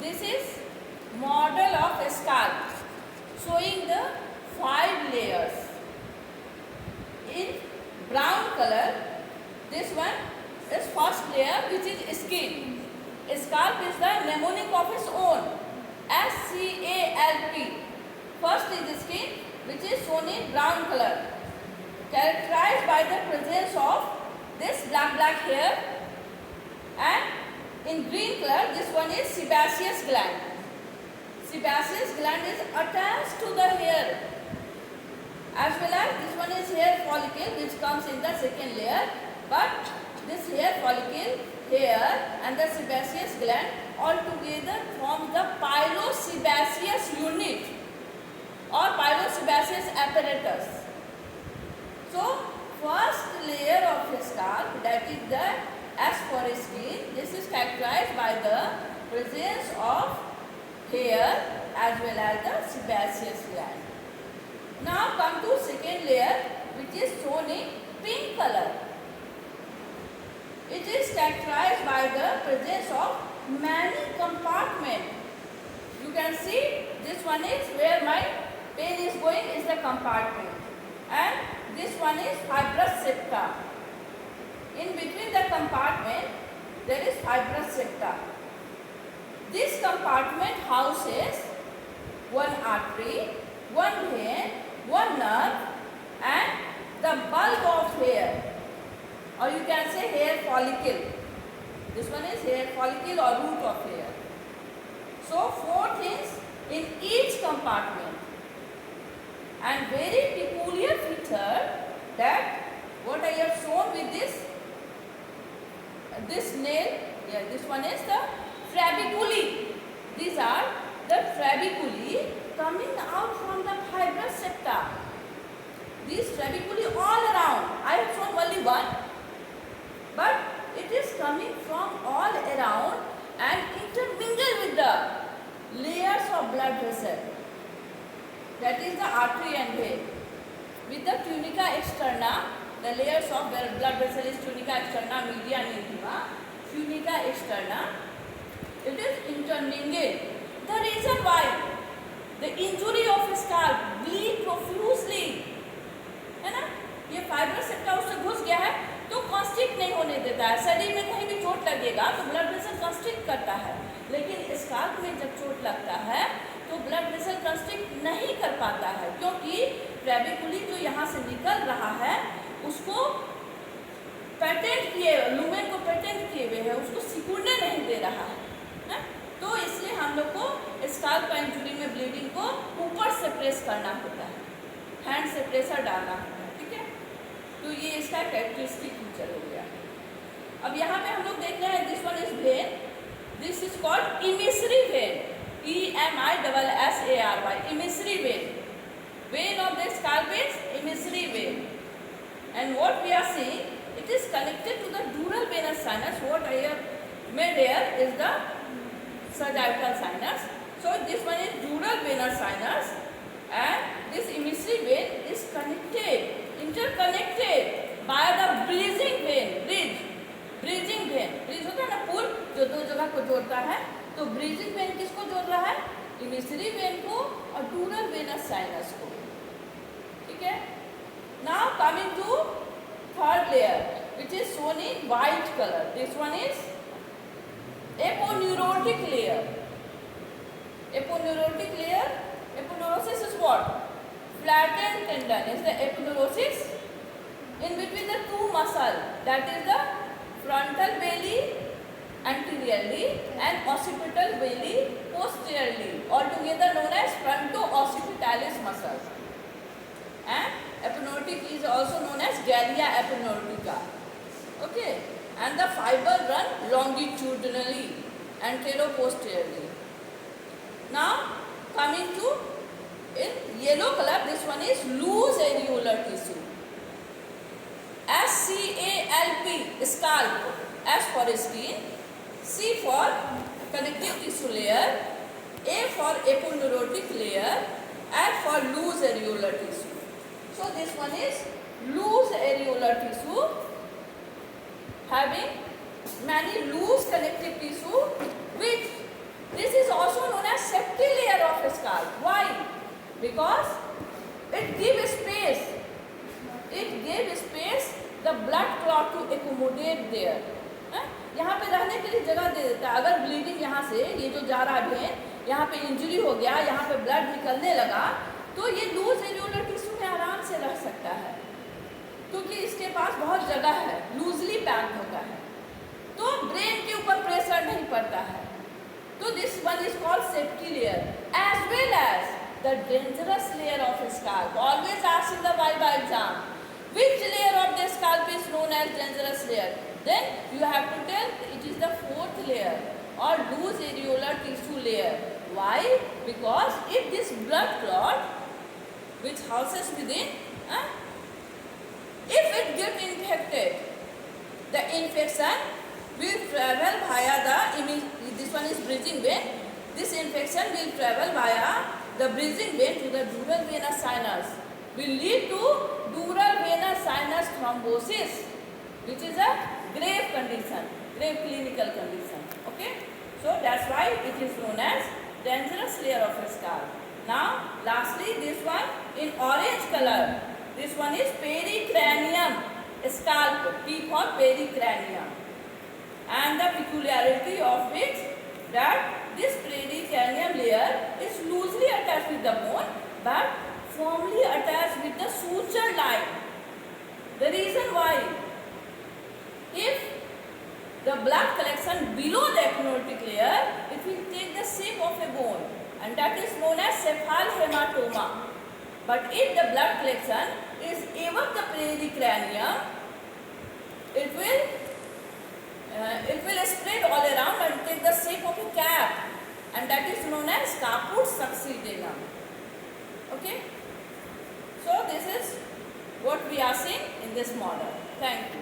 This is model of a scalp showing the 5 layers. In brown color, this one is first layer, which is skin. Scalp is the mnemonic of its own, SCALP. First is the skin, which is shown in brown color, characterized by the presence of this black hair, and in green color this one is sebaceous gland. Sebaceous gland is attached to the hair, as well as this one is hair follicle, which comes in the second layer. But this hair follicle, hair and the sebaceous gland all together form the pilosebaceous unit or pilosebaceous apparatus. So first layer of the scalp, that is the as for skin, this is characterized by the presence of hair as well as the sebaceous gland. Now come to second layer, which is shown in pink color. It is characterized by the presence of many compartments. You can see this one is where my pen is going, is the compartment, and this one is fibrous septa. In between the compartment there is fibrous septa. This compartment houses one artery, one vein, one nerve, and the bulb of hair, or you can say hair follicle. This one is hair follicle or root of hair. So 4 things in each compartment, and very peculiar feature that what I have shown with this nail, yeah, this one is the trabeculae. These are the trabeculae coming out from the fibrous septa. These trabeculae all around. I have shown only one, but it is coming from all around and intermingle with the layers of blood vessel, that is the artery and vein, with the tunica externa. The layers of blood vessel is tunica externa, media and intima. Tunica externa, it is intermingled. The reason why the injury of scalp bleed profusely, है ना, ये fibrous septa उससे घुस गया है तो constrict नहीं होने देता है. शरीर में कहीं भी चोट लगेगा तो ब्लड वेसल कॉन्स्ट्रिक्ट करता है, लेकिन स्काल्प में जब चोट लगता है तो ब्लड वेसल कॉन्स्ट्रिक्ट नहीं कर पाता है, क्योंकि ट्रैबेकुली जो यहाँ से निकल रहा है उसको पेटेंट किए, लुमेन को पेटेंट किए हुए है, उसको सिकुड़ने नहीं दे रहा है. तो इसलिए हम लोग को स्काल्प इंजुरी में ब्लीडिंग को ऊपर से प्रेस करना होता है, हैंड से प्रेशर डालना होता है. ठीक है, तो ये इसका कैरेक्टरिस्टिक फीचर हो गया. अब यहाँ पे हम लोग देख रहे हैं this one is vein. This is called emissary vein, EMISSARY, emissary vein. Vein of the scalp is emissary vein, and what we are seeing, it is connected to the dural venous sinus. What I have made here is the sagittal sinus. So this one is dural venous sinus, and this emissary vein is interconnected by the bridging vein. Bridging vein, bridge होता है ना, पुल जो दो जगह को जोड़ता है, तो ब्रिजिंग वेन किसको जोड़ रहा है? इमिसरी वेन को और डूरल वेनस साइनस को. ठीक है. Now coming to third layer, which is shown in white color. This one is aponeurotic layer. Aponeurotic layer, aponeurosis is what? Flattened tendon is the aponeurosis in between the two muscles, that is the frontal belly anteriorly and occipital belly posteriorly, altogether known as fronto-occipitalis muscles. And aponeurotic is also known as galea aponeurotica. Okay, and the fiber run longitudinally, antero-posteriorly. Now coming to in yellow color, this one is loose areolar tissue. SCALP, scalp, S for skin, C for connective tissue layer, A for aponeurotic layer, L for loose areolar tissue. So this one is loose areolar tissue, having many loose connective tissue, which this is accommodate there. यहाँ पे रहने के लिए जगह दे देता है. अगर bleeding यहाँ से ये जो जा रहा है, यहाँ पे इंजरी हो गया, यहाँ पे ब्लड निकलने लगा, तो ये लूज एरियोलर टिश्यू में आराम से रह सकता है, क्योंकि इसके पास बहुत जगह है, लूजली पैक्ड होता है, तो ब्रेन के ऊपर प्रेशर नहीं पड़ता है. तो this one is called safety layer as well as the dangerous layer of scalp. Always ask in the viva exam, which layer of the scalp is known as dangerous layer? Then you have to tell it is the fourth layer or loose areolar tissue layer. Why? Because if this blood clot which houses within, if it gets infected, the infection will travel via the, this one is bridging vein, this infection will travel via the bridging vein to the dural venous sinus, will lead to dural venous sinus thrombosis, which is a grave condition, grave clinical condition. Okay, so that's why it is known as dangerous layer of scalp. Now lastly, this one in orange color, this one is pericranium scalp, P for pericranium, and the peculiarity of which that this pericranium layer is loosely attached with the bone but firmly attached with the suture line. The reason why, if the blood collection below the epineuritic layer, it will take the shape of a bone, and that is known as cephalhematoma. But if the blood collection is above the pericranium, it will spread all around and take the shape of a cap, and that is known as caput succedaneum. Okay. So this is what we are seeing in this model. Thank you.